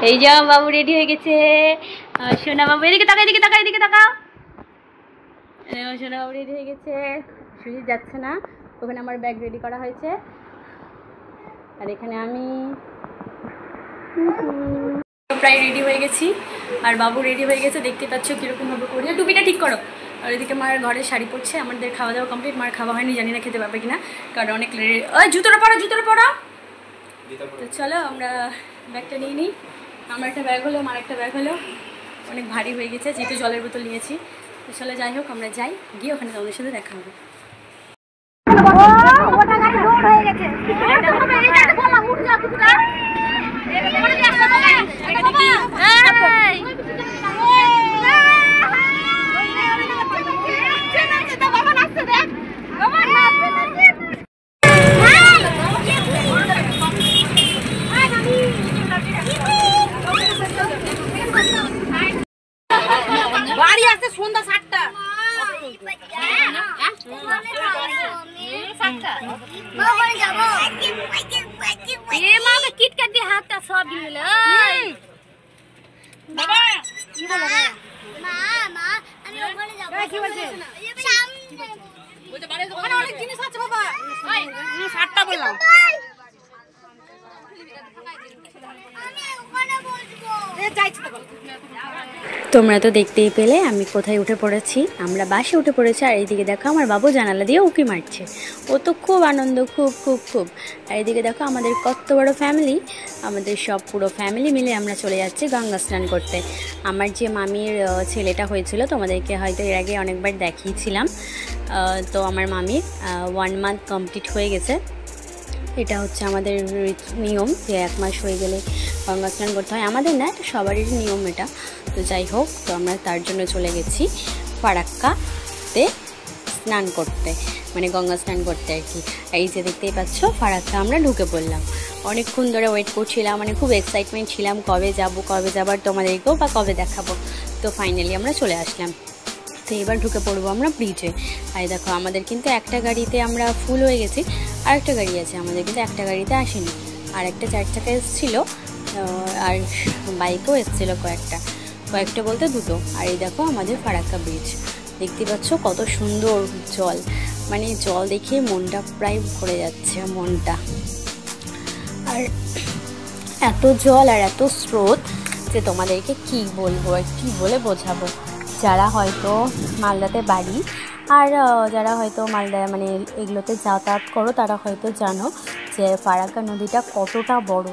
এই যে বাবু রেডি হয়ে গেছে। সোনা বাবু এদিকে তাকা, এদিকে তাকা, এদিকে তাকা। সোনা বাবু রেডি হয়ে গেছে, সুজিত যাচ্ছে না। ওখানে আমার ব্যাগ রেডি করা হয়েছে, আর এখানে আমি প্রায় রেডি হয়ে গেছি, আর বাবু রেডি হয়ে গেছে। দেখতে পাচ্ছ কীরকমভাবে করি। টুপিটা ঠিক করো। আর এদিকে মার ঘরে শাড়ি পরছে। আমাদের খাওয়া দাওয়া কমপ্লিট। মার খাওয়া হয়নি, জানি না খেতে পারবে কিনা, কারণ অনেক জুতোটা পড়ো, জুতোটা পড়ো। তো চলো আমরা ব্যাগটা নিয়ে নিই। আমার একটা ব্যাগ হলো, মার একটা ব্যাগ হলো, অনেক ভারী হয়ে গেছে, যেহেতু জলের বোতল নিয়েছি। তো চলো যাই হোক, আমরা যাই, গিয়ে ওখানে তোমাদের সাথে দেখা হবে। বাড়ি আসতে সন্ধ্যা 7টা। কিটকাট দিয়ে হাতটা সব দিল। বাবা কি বলে মা, মা আমি ওখানে যাব। কি বলছে? সামনে বলতে বাড়ি ওখানে অনেক জিনিস আছে বাবা। 7টা বললাম। তোমরা তো দেখতেই পেলে আমি কোথায় উঠে পড়েছি। আমরা বাসে উঠে পড়েছি, আর এইদিকে দেখো আমার বাবু জানালা দিয়ে উঁকি মারছে। ও তো খুব আনন্দ, খুব খুব খুব। আর এইদিকে দেখো আমাদের কত বড় ফ্যামিলি, আমাদের সব পুরো ফ্যামিলি মিলে আমরা চলে যাচ্ছি গঙ্গা স্নান করতে। আমার যে মামির ছেলেটা হয়েছিল, তোমাদেরকে হয়তো এর আগে অনেকবার দেখিয়েছিলাম। তো আমার মামির 1 মান্থ কমপ্লিট হয়ে গেছে। এটা হচ্ছে আমাদের নিয়ম যে 1 মাস হয়ে গেলে গঙ্গা স্নান করতে হয়। আমাদের না, এটা সবারই নিয়ম এটা। তো যাই হোক, তো আমরা তার জন্য চলে গেছি ফারাক্কাতে স্নান করতে, মানে গঙ্গা স্নান করতে আর কি। এই যে দেখতেই পাচ্ছ, ফারাক্কা আমরা ঢুকে পড়লাম। অনেকক্ষণ ধরে ওয়েট করছিলাম, মানে খুব এক্সাইটমেন্ট ছিলাম, কবে যাবার তোমাদেরকেও বা কবে দেখাবো। তো ফাইনালি আমরা চলে আসলাম। তো এবার ঢুকে পড়বো আমরা ব্রিজে। আর দেখো আমাদের কিন্তু একটা গাড়িতে আমরা ফুল হয়ে গেছি, আর একটা গাড়ি আছে, আমাদের কিন্তু একটা গাড়িতে আসেনি। আর একটা 4 চাকা এসেছিলো, আর বাইকও এসেছিলো কয়েকটা বলতে 2টো। আর এই দেখো আমাদের ফারাক্কা ব্রিজ, দেখতে পাচ্ছ কত সুন্দর জল, মানে জল দেখে মনটা প্রায় ভরে যাচ্ছে মনটা। আর এত জল আর এত স্রোত যে তোমাদেরকে কি বলবো আর কি বলে বোঝাবো। যারা হয়তো মালদাতে বাড়ি, আর যারা হয়তো মালদা মানে এগুলোতে যাতায়াত করো, তারা হয়তো জানো যে ফারাক্কা নদীটা কতটা বড়,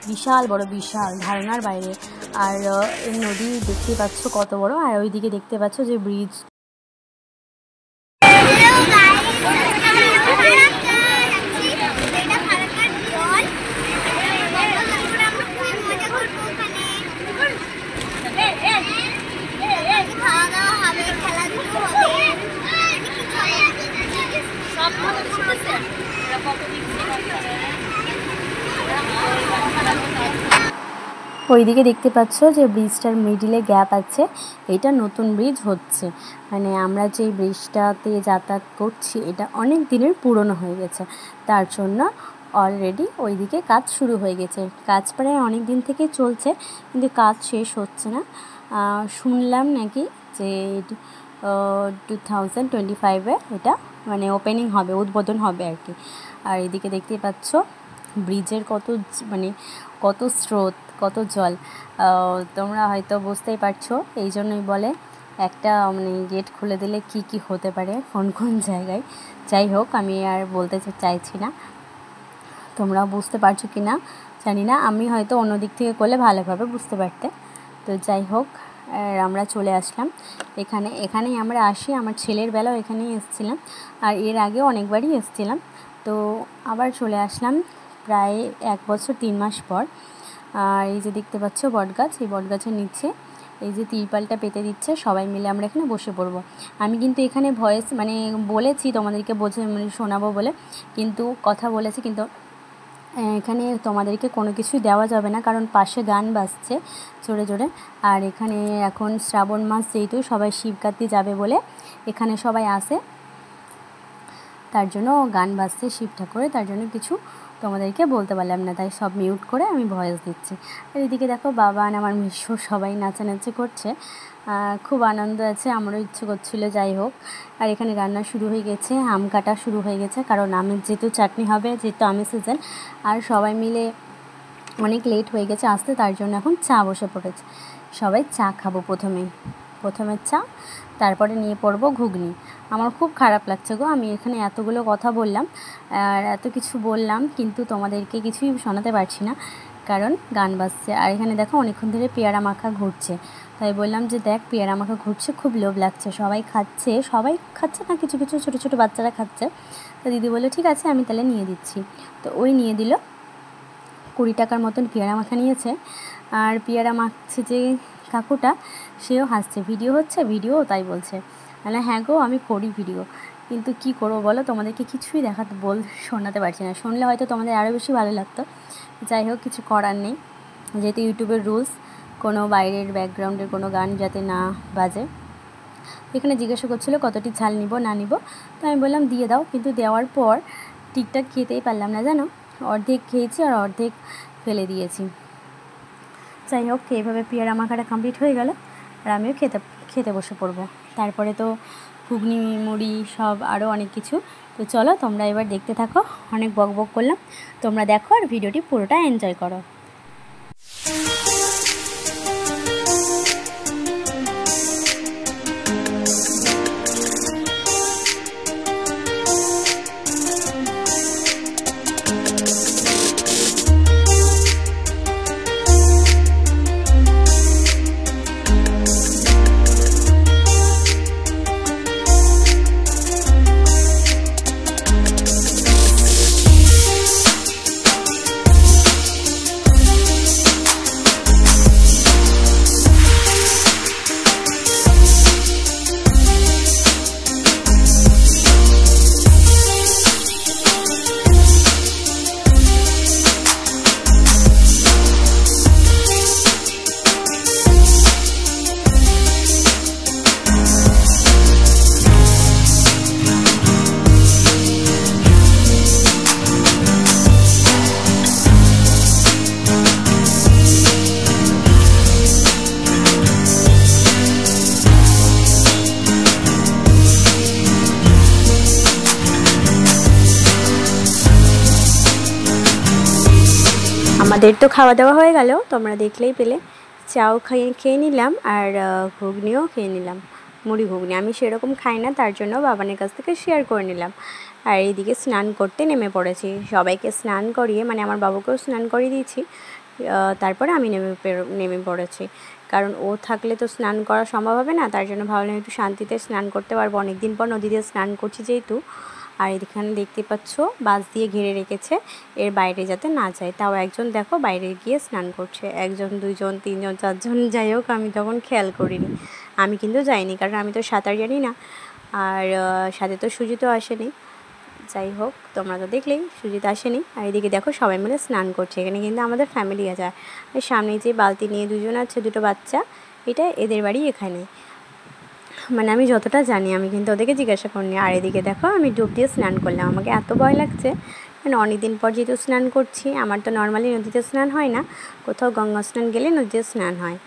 বিশাল বড়, বিশাল ধারণার বাইরে। আর এই নদী দেখতে পাচ্ছ কত বড়, আর ওইদিকে দেখতে পাচ্ছ যে ব্রিজ। ওইদিকে দেখতে পাচ্ছ যে ব্রিজটার মিডিলে গ্যাপ আছে, এটা নতুন ব্রিজ হচ্ছে। মানে আমরা যেই ব্রিজটাতে যাতায়াত করছি, এটা অনেক দিনের পুরনো হয়ে গেছে, তার জন্য অলরেডি ওইদিকে কাজ শুরু হয়ে গেছে। কাজ প্রায় অনেক দিন থেকে চলছে, কিন্তু কাজ শেষ হচ্ছে না। শুনলাম নাকি যে 2025-এ এটা মানে ওপেনিং হবে, উদ্বোধন হবে আর কি। আর এদিকে দেখতে পাচ্ছ ব্রিজের কত স্রোত, কত জল, তোমরা হয়তো বুঝতেই পারছো। এই জন্যই বলে একটা মানে গেট খুলে দিলে কি হতে পারে কোন জায়গায়। যাই হোক, আমি আর বলতে চাইছি না, তোমরা বুঝতে পারছো কি না জানি না। আমি হয়তো অন্য দিক থেকে করলে ভালোভাবে বুঝতে পারতে। তো যাই হোক, আমরা চলে আসলাম এখানেই আমরা আসি। আমার ছেলের বেলাও এখানেই এসেছিলাম, আর এর আগেও অনেকবারই এসেছিলাম। তো আবার চলে আসলাম প্রায় 1 বছর 3 মাস পর। আর এই যে দেখতে পাচ্ছ বটগাছ, এই বটগাছের নিচে এই যে তিরপালটা পেতে দিচ্ছে, সবাই মিলে আমরা এখানে বসে পড়বো। আমি কিন্তু এখানে ভয়েস মানে বলেছি তোমাদেরকে শোনাবো বলে, কিন্তু কথা বলেছি, কিন্তু এখানে তোমাদেরকে কোনো কিছুই দেওয়া যাবে না, কারণ পাশে গান বাজছে জোরে জোরে। আর এখানে এখন শ্রাবণ মাস, যেহেতু সবাই শিবরাত্রি যাবে বলে এখানে সবাই আসে, তার জন্য গান বাজছে শিব ঠাকুরের, তার জন্য কিছু তোমাদেরকে বলতে পারলাম না, তাই সব মিউট করে আমি ভয়েস দিচ্ছি। আর এদিকে দেখো বাবা আর আমার মিশু সবাই নাচানাচি করছে, খুব আনন্দ আছে, আমারও ইচ্ছে করছিলো। যাই হোক, আর এখানে রান্না শুরু হয়ে গেছে, আম কাটা শুরু হয়ে গেছে, কারণ আমের যেহেতু চাটনি হবে, যেহেতু আমের সিজন, আর সবাই মিলে অনেক লেট হয়ে গেছে আসতে, তার জন্য এখন চা বসে পড়েছে। সবাই চা খাবো, প্রথমে চা, তারপরে নিয়ে পড়বো ঘুগনি। আমার খুব খারাপ লাগছে গো, আমি এখানে এতগুলো কথা বললাম আর এত কিছু বললাম, কিন্তু তোমাদেরকে কিছুই শোনাতে পারছি না, কারণ গান বাজছে। আর এখানে দেখো অনেকক্ষণ ধরে পেয়ারা মাখা ঘুরছে, তাই বললাম যে দেখ পেয়ারা মাখা ঘুরছে, খুব লোভ লাগছে। সবাই খাচ্ছে না, কিছু কিছু ছোটো ছোটো বাচ্চারা খাচ্ছে। তো দিদি বললো ঠিক আছে, আমি তাহলে নিয়ে দিচ্ছি। তো ওই নিয়ে দিল, 20 টাকার মতন পেয়ারা মাখা নিয়েছে। আর পেয়ারা মাখছে যে কাকুটা, সেও হাসছে, ভিডিও তাই বলছে। মানে হ্যাঁ গো, আমি করি ভিডিও, কিন্তু কি করবো বলো, তোমাদেরকে কিছুই শোনাতে পারছি না। শুনলে হয়তো তোমাদের আরও বেশি ভালো লাগতো। যাই হোক, কিছু করার নেই, যেহেতু ইউটিউবের রুলস, কোনো বাইরের ব্যাকগ্রাউন্ডের কোনো গান যাতে না বাজে। এখানে জিজ্ঞাসা করছিলো কতটি ঝাল নিব না নিব, তো আমি বললাম দিয়ে দাও, কিন্তু দেওয়ার পর ঠিকঠাক খেতেই পারলাম না জানো, অর্ধেক খেয়েছি আর অর্ধেক ফেলে দিয়েছি। যাই হোক, এইভাবে পেয়ারা মাখাটা কমপ্লিট হয়ে গেল, আর আমিও খেতে বসে পড়বো। তারপরে তো ঘুগনি, মুড়ি, সব আরও অনেক কিছু। তো চলো তোমরা এবার দেখতে থাকো, অনেক বক করলাম, তোমরা দেখো আর ভিডিওটি পুরোটা এনজয় করো। আমাদের তো খাওয়া দাওয়া হয়ে গেল, তোমরা দেখলেই পেলে। চাও খেয়ে নিলাম, আর ঘুগনিও খেয়ে নিলাম, মুড়ি ঘুগনি। আমি সেরকম খাই না, তার জন্য বাবানের কাছ থেকে শেয়ার করে নিলাম। আর এইদিকে স্নান করতে নেমে পড়েছি, সবাইকে স্নান করিয়ে, মানে আমার বাবুকেও স্নান করিয়ে দিয়েছি, তারপরে আমি নেমে পড়েছি, কারণ ও থাকলে তো স্নান করা সম্ভব হবে না, তার জন্য ভাবলাম একটু শান্তিতে স্নান করতে পারবো, অনেকদিন পর নদীতে স্নান করছি যেহেতু। আর এখানে দেখতে পাচ্ছ বাঁশ দিয়ে ঘিরে রেখেছে, এর বাইরে যাতে না যায়। তাও একজন দেখো বাইরে গিয়ে স্নান করছে, 1 জন 2 জন 3 জন 4 জন, যাই হোক আমি তখন খেয়াল করিনি। আমি কিন্তু যাইনি, কারণ আমি তো সাঁতার জানি না, আর সাথে তো সুজিতও আসেনি। যাই হোক, তোমরা তো দেখলেই সুজিত আসেনি। আর এদিকে দেখো সবাই মিলে স্নান করছে, এখানে কিন্তু আমাদের ফ্যামিলি আছে। আর সামনে যে বালতি নিয়ে 2 জন আছে, 2টো বাচ্চা, এটা এদের বাড়ি এখানে, মানে আমি যতটা জানি, আমি কিন্তু ওদেরকে জিজ্ঞাসা করিনি। আর এদিকে দেখো আমি ডুব দিয়ে স্নান করলাম, আমাকে এত ভয় লাগছে, মানে অনেকদিন পর যেহেতু স্নান করছি। আমার তো নর্মালি নদীতে স্নান হয় না, কোথাও গঙ্গা স্নান গেলে নদীতে স্নান হয়,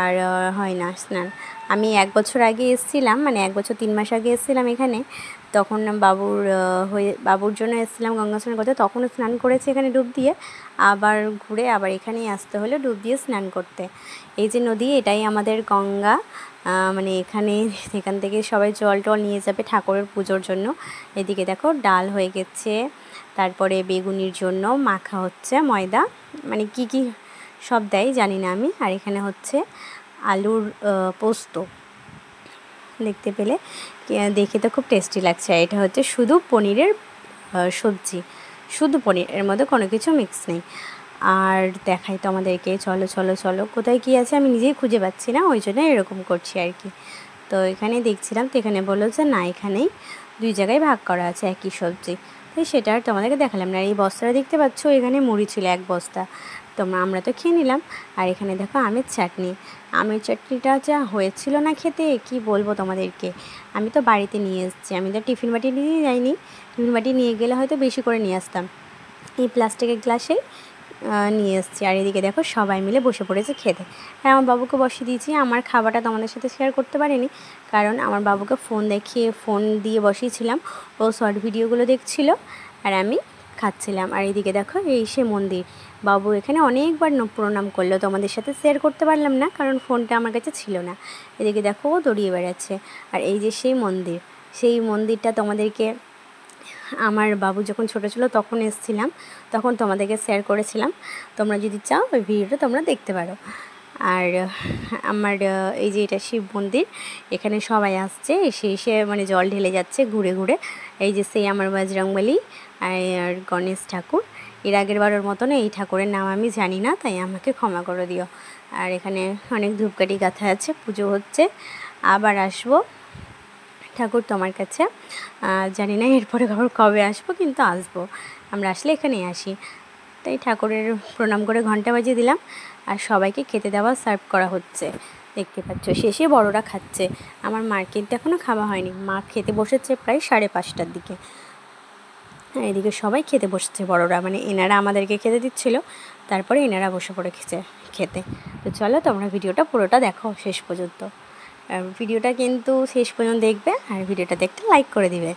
আর হয় না স্নান। আমি 1 বছর আগে এসেছিলাম, মানে 1 বছর 3 মাস আগে এসেছিলাম এখানে, তখন বাবুর জন্য এসেছিলাম গঙ্গা স্নান করতে, তখনও স্নান করেছি এখানে ডুব দিয়ে, আবার ঘুরে আবার এখানেই আসতে হলো ডুব দিয়ে স্নান করতে। এই যে নদী, এটাই আমাদের গঙ্গা, মানে এখান থেকে সবাই জল টল নিয়ে যাবে ঠাকুরের পুজোর জন্য। এদিকে দেখো ডাল হয়ে গেছে, তারপরে বেগুনির জন্য মাখা হচ্ছে ময়দা, মানে কি সব দেয় জানি না আমি। আর এখানে হচ্ছে আলুর পোস্ত, দেখতে পেলে, দেখে তো খুব টেস্টি লাগছে। এটা হচ্ছে শুধু পনিরের সবজি, শুধু পনির, এর মধ্যে কোনো কিছু মিক্স নেই। আর দেখাই তোমাদেরকে, চলো কোথায় কী আছে আমি নিজেই খুঁজে পাচ্ছি না, ওই জন্য এরকম করছি আর কি। তো এখানে দেখছিলাম, তো এখানে বললো যে না, এখানেই 2 জায়গায় ভাগ করা আছে একই সবজি, তাই সেটা আর তোমাদেরকে দেখালাম না। আর এই বস্তাটা দেখতে পাচ্ছ, এখানে মুড়ি ছিল 1 বস্তা, আমরা তো খেয়ে নিলাম। আর এখানে দেখো আমের চাটনিটা যা হয়েছিল না খেতে, কি বলবো তোমাদেরকে। আমি তো বাড়িতে নিয়ে এসেছি, আমি তো টিফিন বাটি নিয়ে যাইনি, টিফিন বাটি নিয়ে গেলে হয়তো বেশি করে নিয়ে আসতাম, এই প্লাস্টিকের গ্লাসেই নিয়ে এসেছি। আর এদিকে দেখো সবাই মিলে বসে পড়েছে খেতে। আর আমার বাবুকে বসিয়ে দিয়েছি। আমার খাবারটা তোমাদের সাথে শেয়ার করতে পারিনি, কারণ আমার বাবুকে ফোন দিয়ে বসিয়েছিলাম। ও শর্ট ভিডিওগুলো দেখছিল আর আমি খাচ্ছিলাম। আর এদিকে দেখো এই সে মন্দির, বাবু এখানে অনেকবার প্রণাম করলো, তোমাদের সাথে শেয়ার করতে পারলাম না কারণ ফোনটা আমার কাছে ছিল না। এদিকে দেখো ও দৌড়িয়ে বেড়াচ্ছে। আর এই যে সেই মন্দিরটা তোমাদেরকে আমার বাবু যখন ছোটো ছিল তখন এসেছিলাম, তখন তোমাদেরকে শেয়ার করেছিলাম। তোমরা যদি চাও ওই ভিডিওটা তোমরা দেখতে পারো। আর আমার এই যে এটা শিব মন্দির, এখানে সবাই আসছে, এসে মানে জল ঢেলে যাচ্ছে ঘুরে ঘুরে। এই যে সেই আমার বজরংবলী আর গণেশ ঠাকুর। এর আগের বারের মতন এই ঠাকুরের নাম আমি জানি না, তাই আমাকে ক্ষমা করে দিও। আর এখানে অনেক ধূপকাঠি গাঁথা আছে, পুজো হচ্ছে। আবার আসবো ঠাকুর তোমার কাছে, জানি না এরপরে কবে আসবো, কিন্তু আসবো। আমরা আসলে এখানেই আসি। তাই ঠাকুরের প্রণাম করে ঘন্টা বাজিয়ে দিলাম। আর সবাইকে খেতে দেওয়া সার্ভ করা হচ্ছে, দেখতে পাচ্ছ। শেষে বড়রা খাচ্ছে, আমার মার কিন্তু এখনও খাওয়া হয়নি। মা খেতে বসেছে প্রায় 5:30টার দিকে। এদিকে সবাই খেতে বসছে, বড়রা মানে এনারা আমাদেরকে খেতে দিচ্ছিল, তারপরে এনারা বসে পড়ে খেতে। তো চলো তোমরা ভিডিওটা পুরোটা দেখো শেষ পর্যন্ত। আর ভিডিওটা কিন্তু শেষ পর্যন্ত দেখবে, আর ভিডিওটা দেখতে লাইক করে দিবে।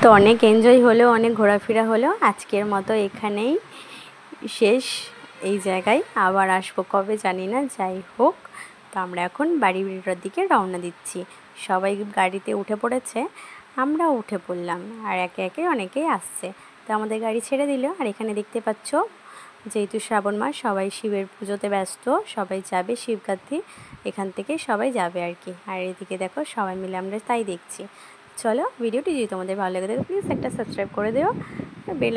তো অনেক এনজয় হলো, অনেক ঘোরাফেরা হলো। আজকের মতো এখানেই শেষ এই জায়গায়। আবার আসবো কবে জানি না, যাই হোক। তো আমরা এখন বাড়ির দিকে রওনা দিচ্ছি। সবাই গাড়িতে উঠে পড়েছে, আমরাও উঠে পড়লাম। আর একে একে অনেকেই আসছে, তো আমাদের গাড়ি ছেড়ে দিল। আর এখানে দেখতে পাচ্ছ, যেহেতু শ্রাবণ মাস, সবাই শিবের পুজোতে ব্যস্ত, সবাই যাবে শিবগাত্রী, এখান থেকে সবাই যাবে আর কি। আর এদিকে দেখো সবাই মিলে আমরা তাই দেখছি। চলো ভিডিওটি যদি তোমাদের ভালো লাগে থাকে প্লিজ একটা সাবস্ক্রাইব করে দিও, বেল